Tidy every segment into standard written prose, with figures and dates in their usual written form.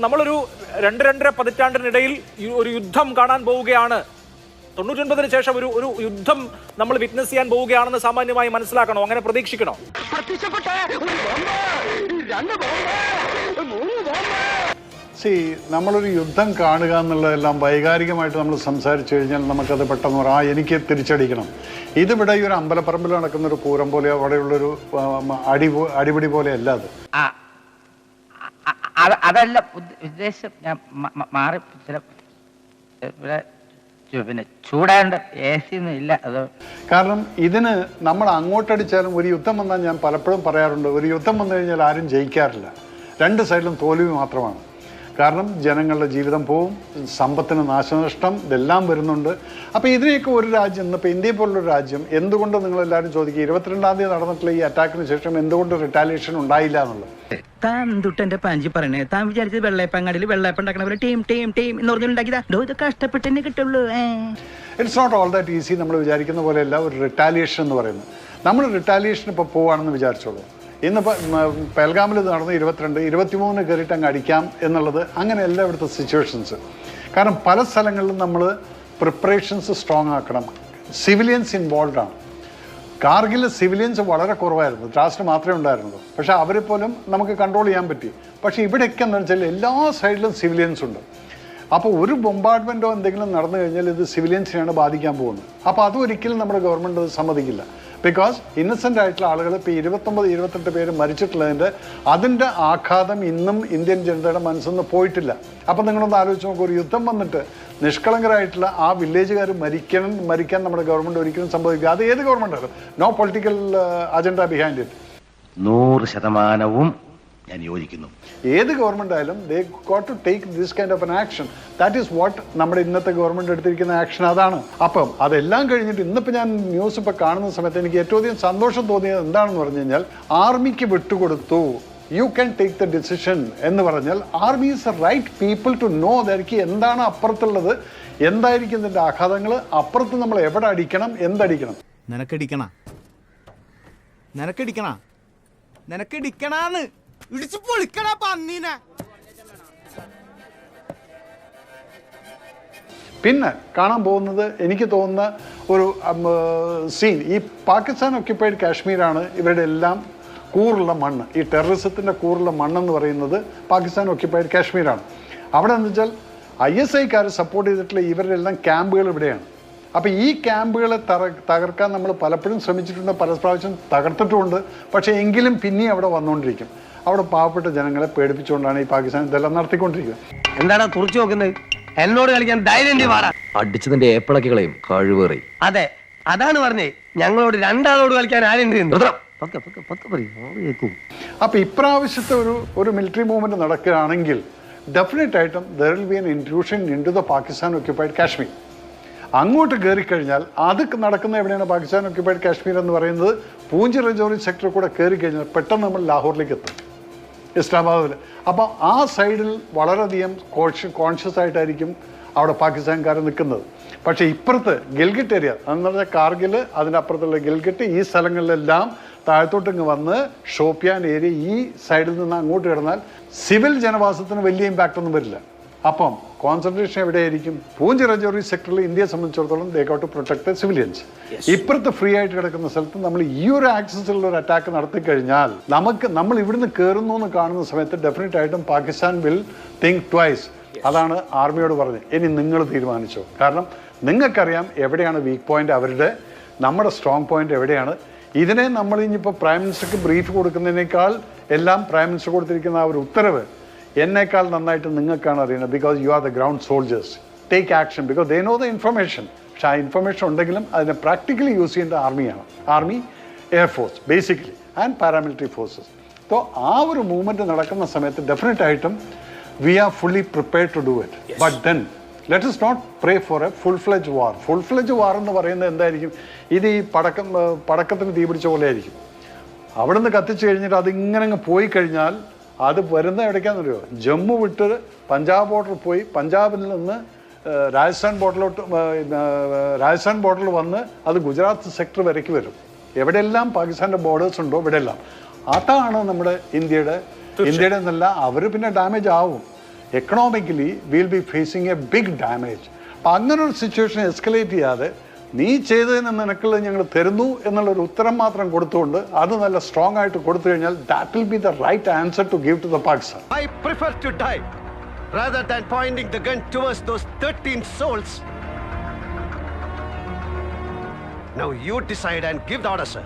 നമ്മളൊരു 2-2.5 പതിറ്റാണ്ടിനിടയിൽ ഒരു യുദ്ധം കാണാൻ പോവുകയാണ്. 99-ന് ശേഷം ഒരു യുദ്ധം നമ്മൾ വിറ്റ്നസ് ചെയ്യാൻ പോവുകയാണെന്ന് സാമാന്യമായി മനസ്സിലാക്കണോ? അങ്ങനെ പ്രതീക്ഷിക്കണോ? നമ്മളൊരു യുദ്ധം കാണുക എന്നുള്ളതെല്ലാം വൈകാരികമായിട്ട് നമ്മൾ സംസാരിച്ചു കഴിഞ്ഞാൽ നമുക്കത് പെട്ടെന്ന് പറയാം, എനിക്ക് തിരിച്ചടിക്കണം. ഇതിവിടെ ഈ ഒരു അമ്പലപ്പറമ്പിൽ നടക്കുന്ന ഒരു പൂരം പോലെയോ അവിടെയുള്ളൊരു അടിപിടി പോലെയല്ല അത്. അതല്ല ഉദ്ദേശം. ഞാൻ മാറി പിന്നെ ചൂടാണ്ട് AC ഒന്നും ഇല്ല. അത് കാരണം ഇതിന് നമ്മൾ അങ്ങോട്ടടിച്ചാലും ഒരു യുദ്ധം വന്നാൽ ഞാൻ പലപ്പോഴും പറയാറുണ്ട്, ഒരു യുദ്ധം വന്നു കഴിഞ്ഞാൽ ആരും ജയിക്കാറില്ല. രണ്ട് സൈഡിലും തോൽവി മാത്രമാണ്. കാരണം ജനങ്ങളുടെ ജീവിതം പോവും, സമ്പത്തിന് നാശനഷ്ടം, ഇതെല്ലാം വരുന്നുണ്ട്. അപ്പോൾ ഇതിനെയൊക്കെ ഒരു രാജ്യം, ഇന്നിപ്പോൾ ഇന്ത്യയെ പോലുള്ളൊരു രാജ്യം, എന്തുകൊണ്ട് നിങ്ങളെല്ലാവരും ചോദിക്കുക 22-ാം തീയതി നടന്നിട്ടുള്ള ഈ അറ്റാക്കിന് ശേഷം എന്തുകൊണ്ട് റിട്ടാലിയേഷൻ ഉണ്ടായില്ല എന്നുള്ളത്. താൻ തൊട്ടെന്റെ പാഞ്ചി പറയണേ, താൻ വിചാരിച്ചത് വെള്ളയപ്പങ്ങാടിയിൽ വെള്ളയപ്പം ഉണ്ടാക്കണ ടീം ടീം ടീം എന്ന് പറഞ്ഞുണ്ടാക്കിയതാ. ഇത് കഷ്ടപ്പെട്ട് തന്നെ കിട്ടുള്ളൂ. It's not all that easy. നമ്മൾ വിചാരിക്കുന്ന പോലെയല്ല ഒരു റിട്ടാലിയേഷൻ എന്ന് പറയുന്നത്. നമ്മൾ റിട്ടാലിയേഷൻ ഇപ്പോൾ പോവുകയാണെന്ന് വിചാരിച്ചോളൂ. ഇന്നിപ്പോൾ പെൽഗാമിൽ നടന്ന് 22-23 കയറിയിട്ട് അങ്ങ് അടിക്കാം എന്നുള്ളത് അങ്ങനെയല്ല ഇവിടുത്തെ സിറ്റുവേഷൻസ്. കാരണം പല സ്ഥലങ്ങളിലും നമ്മൾ പ്രിപ്പറേഷൻസ് സ്ട്രോങ് ആക്കണം. സിവിലിയൻസ് ഇൻവോൾവ് ആണ്. കാർഗിൽ സിവിലിയൻസ് വളരെ കുറവായിരുന്നു, ദ്രാസിന് മാത്രമേ ഉണ്ടായിരുന്നുള്ളൂ. പക്ഷേ അവരെ പോലും നമുക്ക് കൺട്രോൾ ചെയ്യാൻ പറ്റി. പക്ഷേ ഇവിടെയൊക്കെ എന്ന് വെച്ചാൽ എല്ലാ സൈഡിലും സിവിലിയൻസ് ഉണ്ട്. അപ്പോൾ ഒരു ബോംബാർഡ്മെൻറ്റോ എന്തെങ്കിലും നടന്നു കഴിഞ്ഞാൽ ഇത് സിവിലിയൻസിനെയാണ് ബാധിക്കാൻ പോകുന്നത്. അപ്പോൾ അതൊരിക്കലും നമ്മുടെ ഗവൺമെൻറ് സമ്മതിക്കില്ല. ബിക്കോസ് ഇന്നസെൻ്റ് ആയിട്ടുള്ള ആളുകൾ ഇപ്പോൾ 29-28 പേര് മരിച്ചിട്ടുള്ളതിൻ്റെ അതിൻ്റെ ആഘാതം ഇന്നും ഇന്ത്യൻ ജനതയുടെ മനസ്സിൽ നിന്ന് പോയിട്ടില്ല. അപ്പം നിങ്ങളൊന്ന് ആലോചിച്ച് നോക്കൂ, ഒരു യുദ്ധം വന്നിട്ട് നിഷ്കളങ്കരായിട്ടുള്ള ആ വില്ലേജുകാർ മരിക്കാൻ നമ്മുടെ ഗവൺമെൻറ് ഒരിക്കലും സംഭവിക്കുക. അത് ഏത് ഗവൺമെൻറ്റാണ്? No political agenda behind it. 100% ഞാൻ യോജിക്കുന്നു. ഏത് ഗവൺമെൻറ് ആയാലും they got to take this kind of an action. That is what നമ്മുടെ ഇന്നത്തെ ഗവൺമെൻറ് എടുത്തിരിക്കുന്ന ആക്ഷൻ അതാണ്. അപ്പം അതെല്ലാം കഴിഞ്ഞിട്ട് ഇന്നിപ്പോൾ ഞാൻ ന്യൂസ് ഇപ്പോൾ കാണുന്ന സമയത്ത് എനിക്ക് ഏറ്റവും അധികം സന്തോഷം തോന്നിയത് എന്താണെന്ന് പറഞ്ഞു കഴിഞ്ഞാൽ, ആർമിക്ക് വിട്ടുകൊടുത്തു, you can take the decision എന്ന് പറഞ്ഞാൽ army is a right people to know ദായിരിക്കും എന്താണ് അപ്പുറത്തുള്ളത്, എന്തായിരിക്കും ഇതിൻ്റെ ആഘാതങ്ങൾ, അപ്പുറത്ത് നമ്മൾ എവിടെ അടിക്കണം, എന്തടിക്കണം. നിനക്കടിക്കണാന്ന് ഇടിച്ചു പൊളിക്കണ പന്നീനെ. പിന്നെ കാണാൻ പോകുന്നത് എനിക്ക് തോന്നുന്ന ഒരു സീൻ, ഈ പാകിസ്ഥാൻ ഒക്യുപ്പൈഡ് കാശ്മീരാണ് ഇവരുടെ എല്ലാം കൂറുള്ള മണ്ണ്. ഈ ടെററിസത്തിൻ്റെ കൂറുള്ള മണ്ണെന്ന് പറയുന്നത് പാകിസ്ഥാൻ ഒക്യുപ്പൈഡ് കാശ്മീരാണ്. അവിടെ എന്ന് വെച്ചാൽ ISIക്കാർ സപ്പോർട്ട് ചെയ്തിട്ടുള്ള ഇവരുടെ എല്ലാം ക്യാമ്പുകൾ ഇവിടെയാണ്. അപ്പോൾ ഈ ക്യാമ്പുകളെ തകർക്കാൻ നമ്മൾ പലപ്പോഴും ശ്രമിച്ചിട്ടുണ്ട്, പല പ്രാവശ്യം തകർത്തിട്ടുമുണ്ട്. പക്ഷേ എങ്കിലും പിന്നെയും അവിടെ വന്നുകൊണ്ടിരിക്കും. അവിടെ പാവപ്പെട്ട ജനങ്ങളെ പേടിപ്പിച്ചുകൊണ്ടാണ് ഈ പാകിസ്ഥാൻ ഇതെല്ലാം നടത്തിക്കൊണ്ടിരിക്കുന്നത്. എന്താണ് തുറച്ചു നോക്കുന്നത്? എന്നോട് കളിക്കാൻ ധൈര്യം അടിച്ചതിന്റെ ഏപ്പിളക്കുകളെയും കഴിവേറി. അതെ, അതാണ് പറഞ്ഞേ, ഞങ്ങളോട് രണ്ടാളോട് കളിക്കാൻ ആരുണ്ട്. അപ്പോൾ ഇപ്രാവശ്യത്തെ ഒരു മിലിറ്ററി മൂവ്മെൻറ്റ് നടക്കുകയാണെങ്കിൽ ഡെഫിനറ്റ് ആയിട്ടും there will be an intrusion in to the Pakistan occupied Kashmir. അങ്ങോട്ട് കയറിക്കഴിഞ്ഞാൽ അത് നടക്കുന്ന എവിടെയാണ്? പാകിസ്ഥാൻ ഒക്യുപ്പൈഡ് കാശ്മീർ എന്ന് പറയുന്നത് പൂഞ്ച് രജോറി സെക്ടർ കൂടെ കയറി കഴിഞ്ഞാൽ പെട്ടെന്ന് നമ്മൾ ലാഹോറിലേക്ക് എത്തും, ഇസ്ലാമാബാദിൽ. അപ്പോൾ ആ സൈഡിൽ വളരെയധികം കോൺഷ്യസ് ആയിട്ടായിരിക്കും അവിടെ പാകിസ്ഥാൻകാർ നിൽക്കുന്നത്. പക്ഷേ ഇപ്പുറത്ത് ഗിൽഗിറ്റ് ഏരിയ എന്ന് പറഞ്ഞാൽ കാർഗിൽ, അതിൻ്റെ അപ്പുറത്തുള്ള ഗിൽഗിറ്റ്, ഈ സ്ഥലങ്ങളിലെല്ലാം താഴത്തോട്ടിങ്ങ് വന്ന് ഷോപ്പിയാൻ ഏരിയ ഈ സൈഡിൽ നിന്ന് അങ്ങോട്ട് കിടന്നാൽ സിവിൽ ജനവാസത്തിന് വലിയ ഇമ്പാക്റ്റ് ഒന്നും വരില്ല. അപ്പം കോൺസെൻട്രേഷൻ എവിടെയായിരിക്കും? പൂഞ്ച് രജോറി സെക്ടറിൽ ഇന്ത്യയെ സംബന്ധിച്ചിടത്തോളം they got to protect the civilians. ഇപ്പുറത്ത് ഫ്രീ ആയിട്ട് കിടക്കുന്ന സ്ഥലത്ത് നമ്മൾ ഈ ഒരു ആക്സസിലുള്ള ഒരു അറ്റാക്ക് നടത്തി കഴിഞ്ഞാൽ നമ്മൾ ഇവിടുന്ന് കയറുന്നു എന്ന് കാണുന്ന സമയത്ത് ഡെഫിനറ്റ് ആയിട്ടും പാകിസ്ഥാൻ വിൽ തിങ്ക് ട്വൈസ്. അതാണ് ആർമിയോട് പറഞ്ഞത്. ഇനി നിങ്ങൾ തീരുമാനിച്ചോ. കാരണം നിങ്ങൾക്കറിയാം എവിടെയാണ് വീക്ക് പോയിന്റ് അവരുടെ, നമ്മുടെ സ്ട്രോങ് പോയിന്റ് എവിടെയാണ്. ഇതിനെ നമ്മൾ ഇനിയിപ്പോൾ പ്രൈം മിനിസ്റ്റർക്ക് ബ്രീഫ് കൊടുക്കുന്നതിനേക്കാൾ എല്ലാം പ്രൈം മിനിസ്റ്റർ കൊടുത്തിരിക്കുന്ന ആ ഒരു ഉത്തരവ് എന്നേക്കാൾ നന്നായിട്ട് നിങ്ങൾക്കാണ് അറിയുന്നത്. Because you are the ground soldiers. Take action because they know the information. പക്ഷെ ആ ഇൻഫർമേഷൻ ഉണ്ടെങ്കിലും അതിനെ പ്രാക്ടിക്കലി യൂസ് ചെയ്യേണ്ട ആർമിയാണ്. Army, air force basically and paramilitary forces. അപ്പോൾ ആ ഒരു മൂവ്മെൻറ്റ് നടക്കുന്ന സമയത്ത് ഡെഫിനറ്റ് ആയിട്ടും we are fully prepared to do it. But then let us not pray for a full-fledged war. Full-fledged war എന്ന് പറയുന്നത് എന്തായിരിക്കും? ഇത് ഈ പടക്കത്തിന് തീ പിടിച്ച പോലെ ആയിരിക്കും. അവിടെ നിന്ന് കത്തിച്ച് കഴിഞ്ഞിട്ട് അതിങ്ങനെ അങ്ങ് പോയി കഴിഞ്ഞാൽ അത് വരുന്ന എവിടേക്കാണെന്നറിയോ? ജമ്മു വിട്ട് പഞ്ചാബ് ബോർഡർ പോയി, പഞ്ചാബിൽ നിന്ന് രാജസ്ഥാൻ ബോർഡറിൽ വന്ന് അത് ഗുജറാത്ത് സെക്ടർ വരയ്ക്ക് വരും. എവിടെയെല്ലാം പാകിസ്ഥാൻ്റെ ബോർഡേഴ്സ് ഉണ്ടോ ഇവിടെയെല്ലാം. അതാണ് നമ്മുടെ ഇന്ത്യയുടെ എന്നല്ല, അവർ പിന്നെ ഡാമേജ് ആവും. Economically will be facing a big damage. അപ്പം അങ്ങനെ ഒരു സിറ്റുവേഷൻ എസ്കലേറ്റ് ചെയ്യാതെ നീ ചെയ്തതിന് നിനക്കുള്ളത് ഞങ്ങൾ തരുന്നു എന്നുള്ളൊരു ഉത്തരം മാത്രം കൊടുത്തുകൊണ്ട് അത് നല്ല സ്ട്രോങ് ആയിട്ട് കൊടുത്തു കഴിഞ്ഞാൽ that will be the right answer to give to the Pakistan. I prefer to die rather than pointing the gun towards those 13 souls. Now you decide and give the order, sir.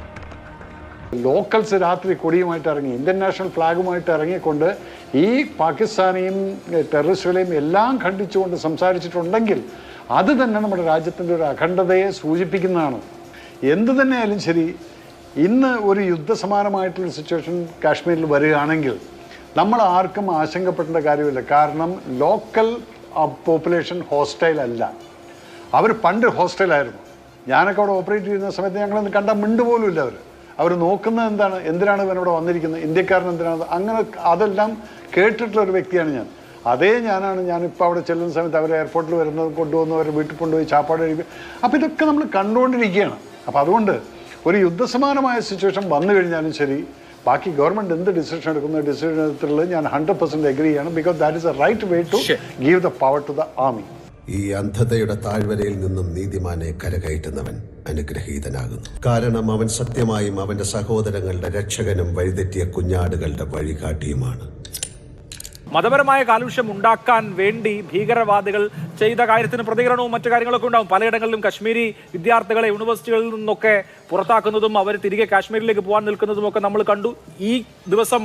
Locals രാത്രി കൊടിയുമായിട്ട് ഇറങ്ങി, Indian national ഫ്ലാഗുമായിട്ട് ഇറങ്ങിക്കൊണ്ട് ഈ പാകിസ്ഥാനെയും ടെററിസ്റ്റുകളെയും എല്ലാം ഖണ്ഡിച്ചുകൊണ്ട് സംസാരിച്ചിട്ടുണ്ടെങ്കിൽ അത് തന്നെ നമ്മുടെ രാജ്യത്തിൻ്റെ ഒരു അഖണ്ഡതയെ സൂചിപ്പിക്കുന്നതാണ്. എന്തു തന്നെയായാലും ശരി, ഇന്ന് ഒരു യുദ്ധസമാനമായിട്ടുള്ള സിറ്റുവേഷൻ കാശ്മീരിൽ വരികയാണെങ്കിൽ നമ്മൾ ആർക്കും ആശങ്കപ്പെടേണ്ട കാര്യമില്ല. കാരണം ലോക്കൽ പോപ്പുലേഷൻ ഹോസ്റ്റൈൽ അല്ല. അവർ പണ്ട് ഹോസ്റ്റൈലായിരുന്നു. ഞാനൊക്കെ അവിടെ ഓപ്പറേറ്റ് ചെയ്യുന്ന സമയത്ത് ഞങ്ങളൊന്ന് കണ്ടാൽ മിണ്ടുപോലും ഇല്ല. അവർ നോക്കുന്നത് എന്താണ്, എന്തിനാണ് ഇവനിവിടെ വന്നിരിക്കുന്നത്, ഇന്ത്യക്കാരൻ എന്തിനാണ്, അങ്ങനെ അതെല്ലാം കേട്ടിട്ടുള്ള ഒരു വ്യക്തിയാണ് ഞാൻ. അതേ ഞാനിപ്പോൾ അവിടെ ചെല്ലുന്ന സമയത്ത് അവർ എയർപോർട്ടിൽ വരുന്നത് കൊണ്ടുവന്ന് അവർ വീട്ടിൽ കൊണ്ടുപോയി ചാപ്പാട് കഴിക്കും. അപ്പോൾ ഇതൊക്കെ നമ്മൾ കണ്ടുകൊണ്ടിരിക്കുകയാണ്. അപ്പോൾ അതുകൊണ്ട് ഒരു യുദ്ധസമാനമായ സിറ്റുവേഷൻ വന്നു കഴിഞ്ഞാലും ശരി, ബാക്കി ഗവൺമെൻറ് എന്ത് ഡിസിഷൻ എടുക്കുന്ന ഡിസിഷനിൽ ഞാൻ 100% എഗ്രി ചെയ്യണം. Because that is a right way to give the power to the army. ഈ അന്ധതയുടെ താഴ്വരയിൽ നിന്നും നീതിമാനെ കരകയറ്റുന്നവൻ അനുഗ്രഹീതനാകുന്നു. കാരണം അവൻ സത്യമായും അവന്റെ സഹോദരങ്ങളുടെ രക്ഷകനും വഴിതെറ്റിയ കുഞ്ഞാടുകളുടെ വഴികാട്ടിയുമാണ്. മതപരമായ കാലുഷ്യം ഉണ്ടാക്കാൻ വേണ്ടി ഭീകരവാദികൾ ചെയ്ത കാര്യത്തിന് പ്രതികരണവും മറ്റു കാര്യങ്ങളൊക്കെ ഉണ്ടാവും. പലയിടങ്ങളിലും കശ്മീരി വിദ്യാർത്ഥികളെ യൂണിവേഴ്സിറ്റികളിൽ നിന്നൊക്കെ പുറത്താക്കുന്നതും അവർ തിരികെ കാശ്മീരിലേക്ക് പോകാൻ നിൽക്കുന്നതും ഒക്കെ നമ്മൾ കണ്ടു. ഈ ദിവസം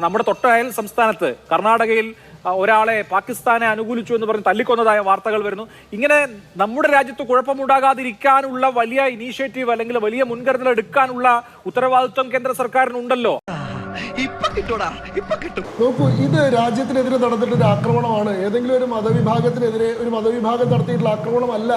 നമ്മുടെ തൊട്ടയൽ സംസ്ഥാനത്ത് കർണാടകയിൽ ഒരാളെ പാകിസ്ഥാനെ അനുകൂലിച്ചു എന്ന് പറഞ്ഞ് തല്ലിക്കൊന്നതായ വാർത്തകൾ വരുന്നു. ഇങ്ങനെ നമ്മുടെ രാജ്യത്ത് കുഴപ്പമുണ്ടാകാതിരിക്കാനുള്ള വലിയ ഇനീഷ്യേറ്റീവ് അല്ലെങ്കിൽ വലിയ മുൻകരുതൽ എടുക്കാനുള്ള ഉത്തരവാദിത്വം കേന്ദ്ര സർക്കാരിനുണ്ടല്ലോ. നോക്കൂ, ഇത് രാജ്യത്തിനെതിരെ നടന്നിട്ടൊരു ആക്രമണമാണ്, ഏതെങ്കിലും ഒരു മതവിഭാഗത്തിനെതിരെ ഒരു മതവിഭാഗം നടത്തിയിട്ടുള്ള ആക്രമണമല്ല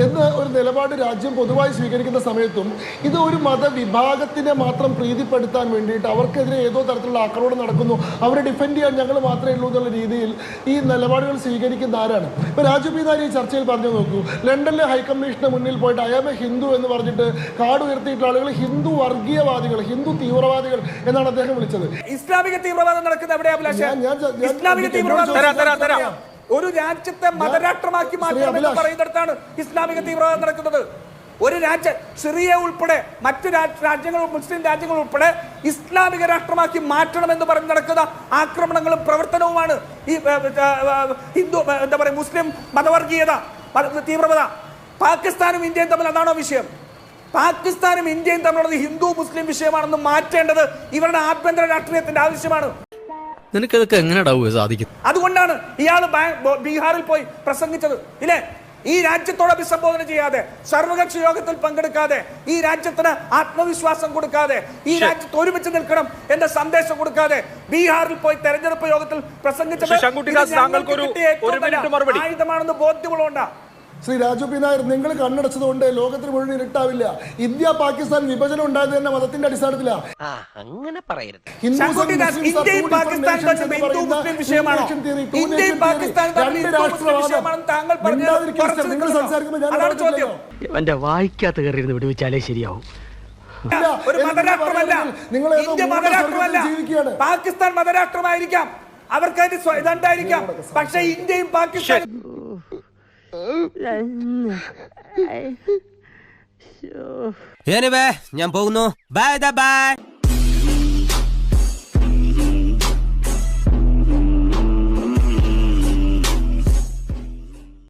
എന്ന് ഒരു നിലപാട് രാജ്യം പൊതുവായി സ്വീകരിക്കുന്ന സമയത്തും ഇത് ഒരു മതവിഭാഗത്തിനെ മാത്രം പ്രീതിപ്പെടുത്താൻ വേണ്ടിയിട്ട് അവർക്കെതിരെ ഏതോ തരത്തിലുള്ള ആക്രമണം നടക്കുന്നു, അവരെ ഡിഫെൻഡ് ചെയ്യാൻ ഞങ്ങൾ മാത്രമേ ഉള്ളൂ എന്നുള്ള രീതിയിൽ ഈ നിലപാടുകൾ സ്വീകരിക്കുന്ന ആരാണ്? ഇപ്പോൾ രാജു പി നായർ ഈ ചർച്ചയിൽ പറഞ്ഞു നോക്കൂ, ലണ്ടനിലെ ഹൈക്കമ്മീഷന് മുന്നിൽ പോയിട്ട് ഐ ആം എ ഹിന്ദു എന്ന് പറഞ്ഞിട്ട് കാർഡ് ഉയർത്തിയിട്ടുള്ള ആളുകൾ ഹിന്ദു വർഗീയവാദികൾ, ഹിന്ദു തീവ്രവാദികൾ എന്നാണ് അദ്ദേഹം വിളിച്ചത്. ഇസ്ലാമിക തീവ്രവാദം നടക്കുന്ന എവിടെയാ ഇസ്ലാമിക തീവ്രവാദം ഒരു രാജ്യത്തെ മതരാഷ്ട്രമാക്കി മാറ്റണമെന്ന് പറയുന്നിടത്താണ് ഇസ്ലാമിക തീവ്രവാദം നടക്കുന്നത്. ഒരു രാജ്യം, സിറിയ ഉൾപ്പെടെ മറ്റു രാജ്യങ്ങൾ, മുസ്ലിം രാജ്യങ്ങൾ ഉൾപ്പെടെ ഇസ്ലാമിക രാഷ്ട്രമാക്കി മാറ്റണമെന്ന് പറഞ്ഞ് നടക്കുന്ന ആക്രമണങ്ങളും പ്രവർത്തനവുമാണ് ഈ ഹിന്ദു എന്താ പറയുക മുസ്ലിം മതവർഗീയത, തീവ്രവാദ. പാകിസ്ഥാനും ഇന്ത്യയും തമ്മിൽ അതാണോ വിഷയം? പാകിസ്ഥാനും ഇന്ത്യയും തമ്മിലുള്ളത് ഹിന്ദു മുസ്ലിം വിഷയമാണെന്ന് മാറ്റേണ്ടത് ഇവരുടെ ആഭ്യന്തര രാഷ്ട്രീയത്തിന്റെ ആവശ്യമാണ്. നിനക്കതൊക്കെ എങ്ങനെയാ സാധിക്കും? അതുകൊണ്ടാണ് ഇയാൾ ബീഹാറിൽ പോയി പ്രസംഗിച്ചത് ഇല്ലേ? ഈ രാജ്യത്തോട് അഭിസംബോധന ചെയ്യാതെ, സർവകക്ഷി യോഗത്തിൽ പങ്കെടുക്കാതെ, ഈ രാജ്യത്തിന് ആത്മവിശ്വാസം കൊടുക്കാതെ, ഈ രാജ്യത്ത് ഒരുമിച്ച് നിൽക്കണം എന്ന സന്ദേശം കൊടുക്കാതെ ബീഹാറിൽ പോയി തെരഞ്ഞെടുപ്പ് യോഗത്തിൽ പ്രസംഗിച്ചത് ആയുധമാണെന്ന് ബോധ്യമുള്ളതുകൊണ്ടാ. ശ്രീ രാജു പി നായർ, നിങ്ങൾ കണ്ണടച്ചതുകൊണ്ട് ലോകത്തിന് മുഴുവൻ ഇരുട്ടാവില്ല. ഇന്ത്യ പാകിസ്ഥാൻ വിഭജനം ഉണ്ടായത് തന്നെ മതത്തിന്റെ അടിസ്ഥാനത്തിലാണ്. നിങ്ങൾ സംസാരിക്കുമ്പോൾ എന്റെ വായിക്കാത്ത കയറിയിരുന്ന് വിടുവിച്ചാലേ ശരിയാവും. പാകിസ്ഥാൻ മതരാഷ്ട്രമായിരിക്കാം, അവർക്ക് അതിന് ഇതുണ്ടായിരിക്കാം, പക്ഷേ ഇന്ത്യയും പാകിസ്ഥാനും ഞാൻ പോകുന്നു. Bye bye.